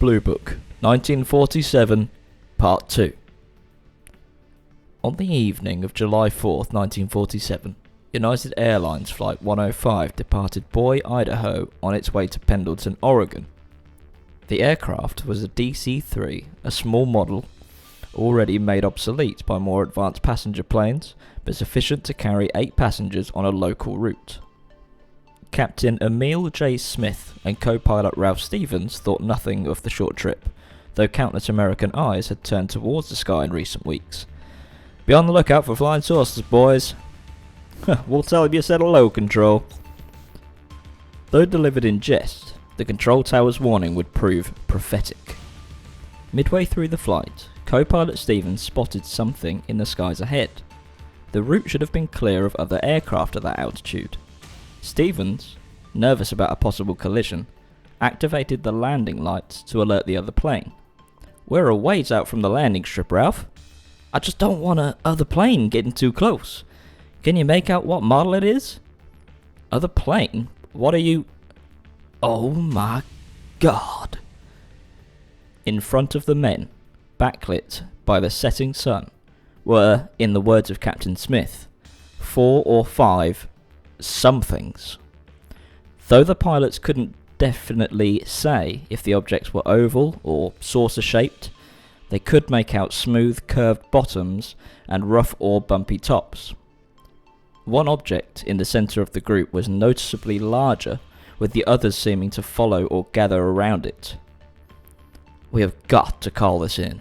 Blue Book, 1947, Part 2. On the evening of July 4th, 1947, United Airlines Flight 105 departed Boise, Idaho on its way to Pendleton, Oregon. The aircraft was a DC-3, a small model, already made obsolete by more advanced passenger planes, but sufficient to carry 8 passengers on a local route. Captain Emil J. Smith and co-pilot Ralph Stevens thought nothing of the short trip, though countless American eyes had turned towards the sky in recent weeks. "Be on the lookout for flying saucers, boys." "We'll tell if you said hello, Control." Though delivered in jest, the control tower's warning would prove prophetic. Midway through the flight, co-pilot Stevens spotted something in the skies ahead. The route should have been clear of other aircraft at that altitude. Stevens, nervous about a possible collision, activated the landing lights to alert the other plane. "We're a ways out from the landing strip, Ralph. I just don't want a other plane getting too close. Can you make out what model it is?" "Other plane? What are you..." "Oh my God." In front of the men, backlit by the setting sun, were, in the words of Captain Smith, 4 or 5 somethings. Though the pilots couldn't definitely say if the objects were oval or saucer-shaped, they could make out smooth curved bottoms and rough or bumpy tops. One object in the centre of the group was noticeably larger, with the others seeming to follow or gather around it. "We have got to call this in."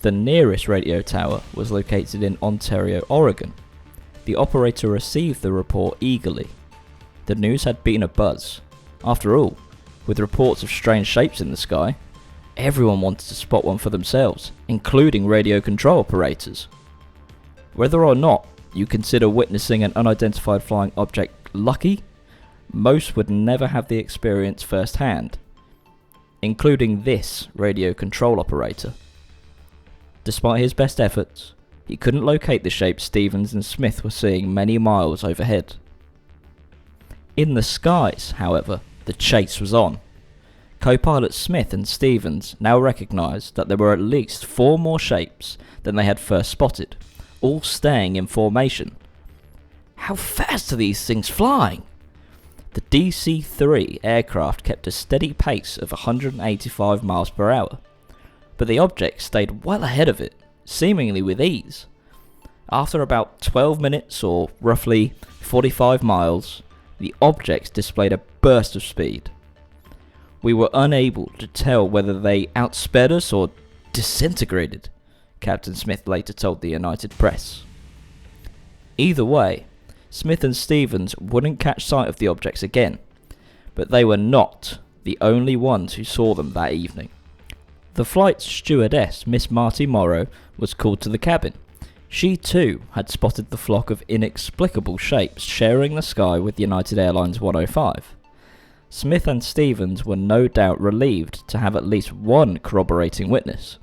The nearest radio tower was located in Ontario, Oregon. The operator received the report eagerly. The news had been a buzz. After all, with reports of strange shapes in the sky, everyone wanted to spot one for themselves, including radio control operators. Whether or not you consider witnessing an unidentified flying object lucky, most would never have the experience firsthand, including this radio control operator. Despite his best efforts, he couldn't locate the shape Stevens and Smith were seeing many miles overhead. In the skies, however, the chase was on. Co-pilots Smith and Stevens now recognised that there were at least 4 more shapes than they had first spotted, all staying in formation. How fast are these things flying? The DC-3 aircraft kept a steady pace of 185 miles per hour, but the object stayed well ahead of it, seemingly with ease. After about 12 minutes or roughly 45 miles, the objects displayed a burst of speed. "We were unable to tell whether they outsped us or disintegrated," Captain Smith later told the United Press. Either way, Smith and Stevens wouldn't catch sight of the objects again, but they were not the only ones who saw them that evening. The flight's stewardess, Miss Marty Morrow, was called to the cabin. She too had spotted the flock of inexplicable shapes sharing the sky with United Airlines 105. Smith and Stevens were no doubt relieved to have at least one corroborating witness.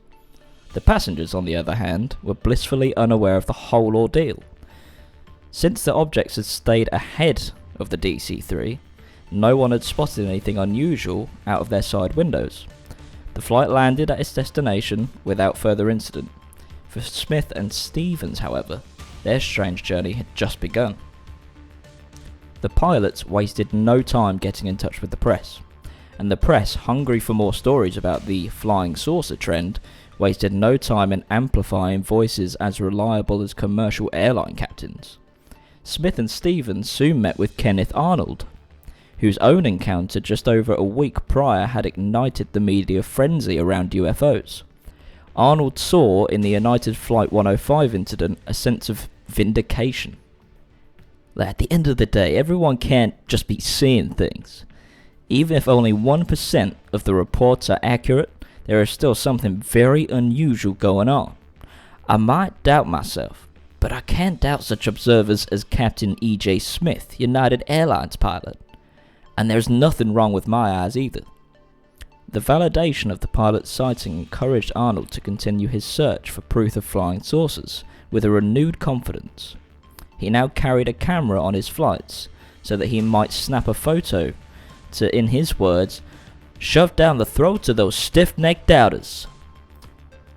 The passengers, on the other hand, were blissfully unaware of the whole ordeal. Since the objects had stayed ahead of the DC-3, no one had spotted anything unusual out of their side windows. The flight landed at its destination without further incident. For Smith and Stevens, however, their strange journey had just begun. The pilots wasted no time getting in touch with the press, and the press, hungry for more stories about the flying saucer trend, wasted no time in amplifying voices as reliable as commercial airline captains. Smith and Stevens soon met with Kenneth Arnold, whose own encounter just over a week prior had ignited the media frenzy around UFOs. Arnold saw in the United Flight 105 incident a sense of vindication. At the end of the day, everyone can't just be seeing things. Even if only 1% of the reports are accurate, there is still something very unusual going on. I might doubt myself, but I can't doubt such observers as Captain E.J. Smith, United Airlines pilot. And there's nothing wrong with my eyes either. The validation of the pilot's sighting encouraged Arnold to continue his search for proof of flying saucers with a renewed confidence. He now carried a camera on his flights so that he might snap a photo to, in his words, shoved down the throats of those stiff-necked doubters.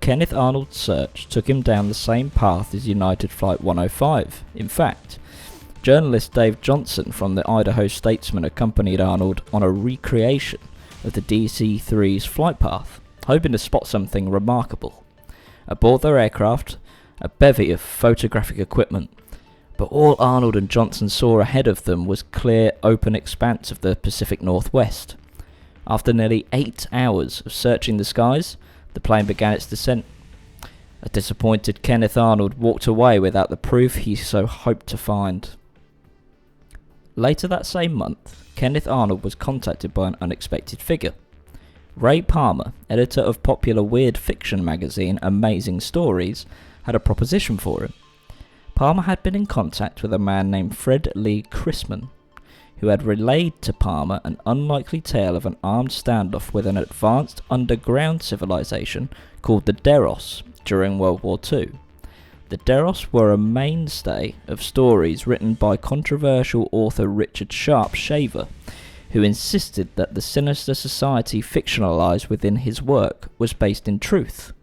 Kenneth Arnold's search took him down the same path as United Flight 105. In fact, journalist Dave Johnson from the Idaho Statesman accompanied Arnold on a recreation of the DC-3's flight path, hoping to spot something remarkable. Aboard their aircraft, a bevy of photographic equipment, but all Arnold and Johnson saw ahead of them was clear, open expanse of the Pacific Northwest. After nearly 8 hours of searching the skies, the plane began its descent. A disappointed Kenneth Arnold walked away without the proof he so hoped to find. Later that same month, Kenneth Arnold was contacted by an unexpected figure. Ray Palmer, editor of popular weird fiction magazine Amazing Stories, had a proposition for him. Palmer had been in contact with a man named Fred Lee Chrisman, who had relayed to Palmer an unlikely tale of an armed standoff with an advanced underground civilization called the Deros during World War II. The Deros were a mainstay of stories written by controversial author Richard Sharp Shaver, who insisted that the sinister society fictionalized within his work was based in truth.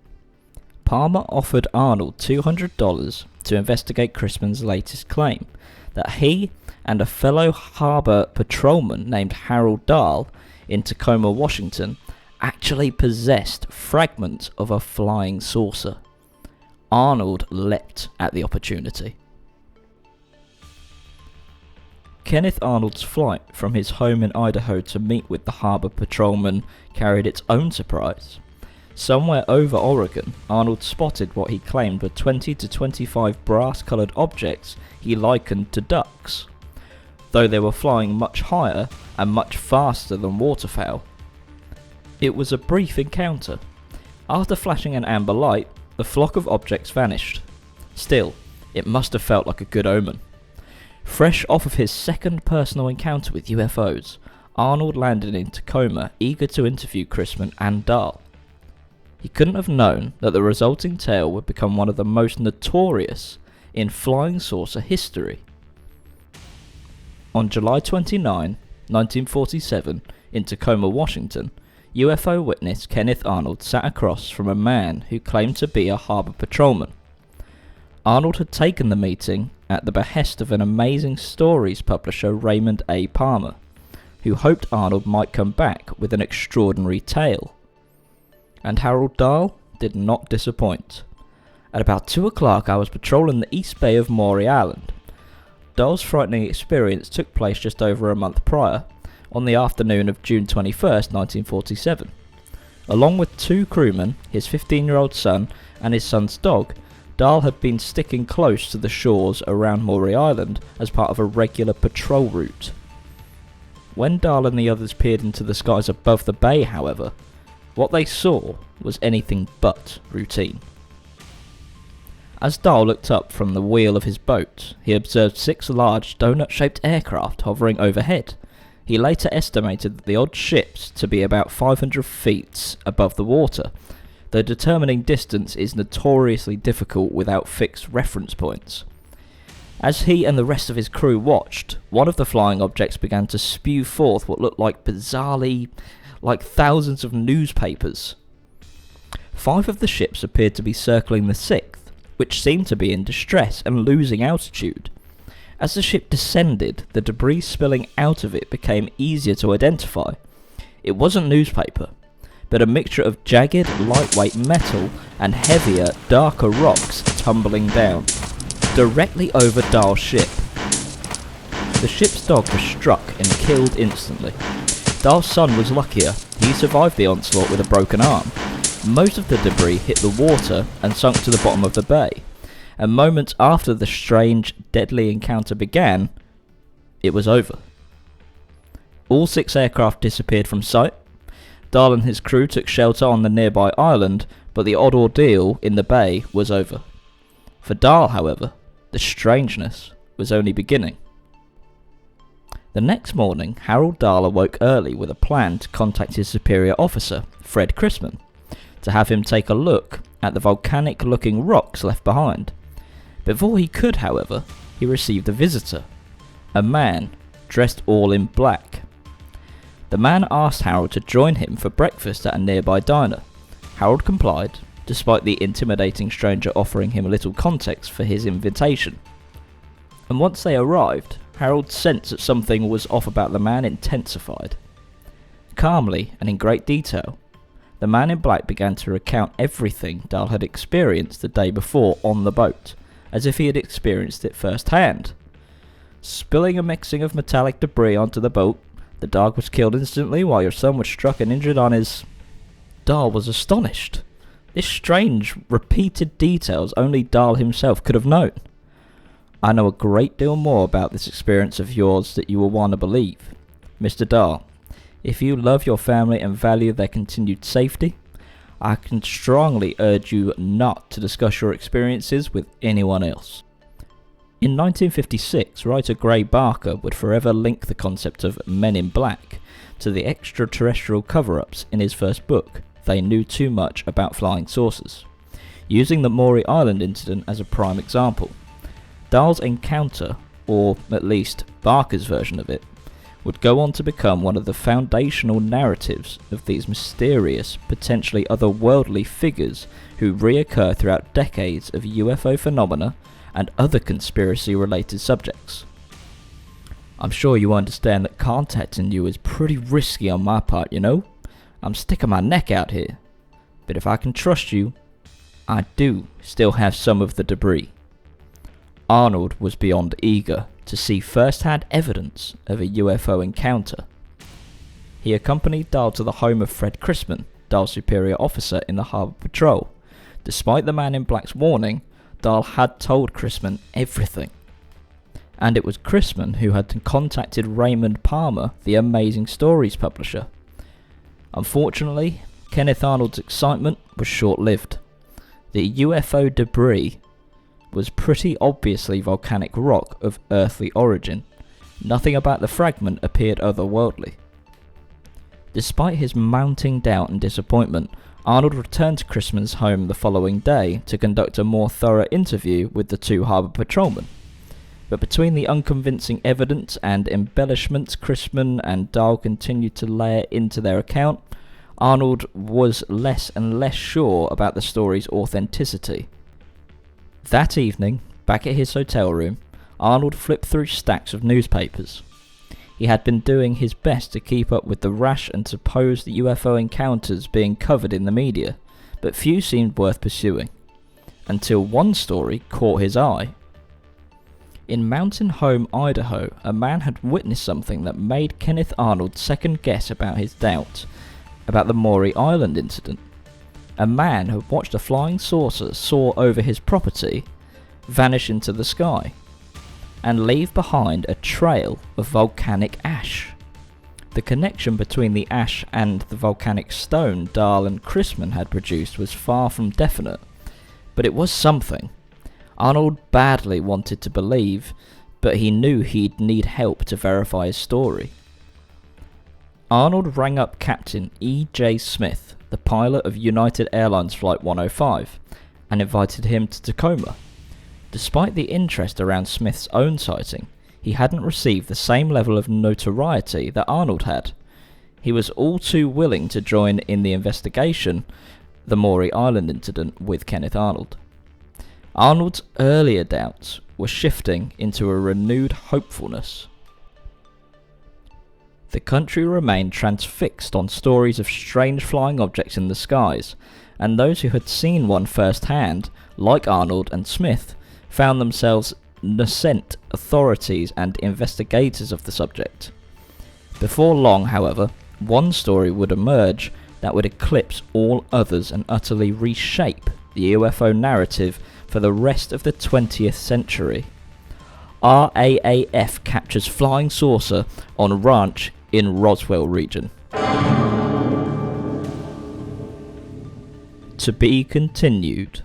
Palmer offered Arnold $200 to investigate Chrisman's latest claim, that he and a fellow harbor patrolman named Harold Dahl in Tacoma, Washington, actually possessed fragments of a flying saucer. Arnold leapt at the opportunity. Kenneth Arnold's flight from his home in Idaho to meet with the harbor patrolman carried its own surprise. Somewhere over Oregon, Arnold spotted what he claimed were 20 to 25 brass-coloured objects he likened to ducks, though they were flying much higher and much faster than waterfowl. It was a brief encounter. After flashing an amber light, the flock of objects vanished. Still, it must have felt like a good omen. Fresh off of his second personal encounter with UFOs, Arnold landed in Tacoma, eager to interview Chrisman and Dahl. He couldn't have known that the resulting tale would become one of the most notorious in flying saucer history. On July 29, 1947, in Tacoma, Washington, UFO witness Kenneth Arnold sat across from a man who claimed to be a harbor patrolman. Arnold had taken the meeting at the behest of an Amazing Stories publisher, Raymond A. Palmer, who hoped Arnold might come back with an extraordinary tale. And Harold Dahl did not disappoint. At about 2 o'clock I was patrolling the east bay of Maury Island. Dahl's frightening experience took place just over a month prior, on the afternoon of June 21st, 1947. Along with 2 crewmen, his 15-year-old son and his son's dog, Dahl had been sticking close to the shores around Maury Island as part of a regular patrol route. When Dahl and the others peered into the skies above the bay, however, what they saw was anything but routine. As Dahl looked up from the wheel of his boat, he observed 6 large donut-shaped aircraft hovering overhead. He later estimated the odd ships to be about 500 feet above the water, though determining distance is notoriously difficult without fixed reference points. As he and the rest of his crew watched, one of the flying objects began to spew forth what looked bizarrely like thousands of newspapers. 5 of the ships appeared to be circling the 6th, which seemed to be in distress and losing altitude. As the ship descended, the debris spilling out of it became easier to identify. It wasn't newspaper, but a mixture of jagged, lightweight metal and heavier, darker rocks tumbling down, directly over Dahl's ship. The ship's dog was struck and killed instantly. Dahl's son was luckier. He survived the onslaught with a broken arm. Most of the debris hit the water and sunk to the bottom of the bay, and moments after the strange, deadly encounter began, it was over. All 6 aircraft disappeared from sight. Dahl and his crew took shelter on the nearby island, but the odd ordeal in the bay was over. For Dahl, however, the strangeness was only beginning. The next morning, Harold Dahl awoke early with a plan to contact his superior officer, Fred Chrisman, to have him take a look at the volcanic-looking rocks left behind. Before he could, however, he received a visitor, a man dressed all in black. The man asked Harold to join him for breakfast at a nearby diner. Harold complied, despite the intimidating stranger offering him a little context for his invitation. And once they arrived, Harold's sense that something was off about the man intensified. Calmly and in great detail, the man in black began to recount everything Dahl had experienced the day before on the boat, as if he had experienced it firsthand. Spilling a mixing of metallic debris onto the boat, the dog was killed instantly while your son was struck and injured on his... Dahl was astonished. This strange, repeated details only Dahl himself could have known. I know a great deal more about this experience of yours that you will want to believe. Mr. Dahl, if you love your family and value their continued safety, I can strongly urge you not to discuss your experiences with anyone else. In 1956, writer Gray Barker would forever link the concept of Men in Black to the extraterrestrial cover-ups in his first book, They Knew Too Much About Flying Saucers, using the Maury Island incident as a prime example. Dahl's encounter, or at least Barker's version of it, would go on to become one of the foundational narratives of these mysterious, potentially otherworldly figures who reoccur throughout decades of UFO phenomena and other conspiracy-related subjects. I'm sure you understand that contacting you is pretty risky on my part, you know? I'm sticking my neck out here. But if I can trust you, I do still have some of the debris. Arnold was beyond eager to see first-hand evidence of a UFO encounter. He accompanied Dahl to the home of Fred Chrisman, Dahl's superior officer in the Harbour Patrol. Despite the man in black's warning, Dahl had told Chrisman everything. And it was Chrisman who had contacted Raymond Palmer, the Amazing Stories publisher. Unfortunately, Kenneth Arnold's excitement was short-lived. The UFO debris was pretty obviously volcanic rock of earthly origin. Nothing about the fragment appeared otherworldly. Despite his mounting doubt and disappointment, Arnold returned to Chrisman's home the following day to conduct a more thorough interview with the two harbour patrolmen. But between the unconvincing evidence and embellishments Chrisman and Dahl continued to layer into their account, Arnold was less and less sure about the story's authenticity. That evening, back at his hotel room, Arnold flipped through stacks of newspapers. He had been doing his best to keep up with the rash and supposed UFO encounters being covered in the media, but few seemed worth pursuing, until one story caught his eye. In Mountain Home, Idaho, a man had witnessed something that made Kenneth Arnold second guess about his doubts about the Maury Island incident. A man had watched a flying saucer soar over his property, vanish into the sky, and leave behind a trail of volcanic ash. The connection between the ash and the volcanic stone Dahl and Chrisman had produced was far from definite, but it was something. Arnold badly wanted to believe, but he knew he'd need help to verify his story. Arnold rang up Captain E.J. Smith, the pilot of United Airlines Flight 105, and invited him to Tacoma. Despite the interest around Smith's own sighting, he hadn't received the same level of notoriety that Arnold had. He was all too willing to join in the investigation, the Maury Island incident, with Kenneth Arnold. Arnold's earlier doubts were shifting into a renewed hopefulness. The country remained transfixed on stories of strange flying objects in the skies, and those who had seen one firsthand, like Arnold and Smith, found themselves nascent authorities and investigators of the subject. Before long, however, one story would emerge that would eclipse all others and utterly reshape the UFO narrative for the rest of the 20th century. RAAF captures flying saucer on ranch in Roswell region. To be continued.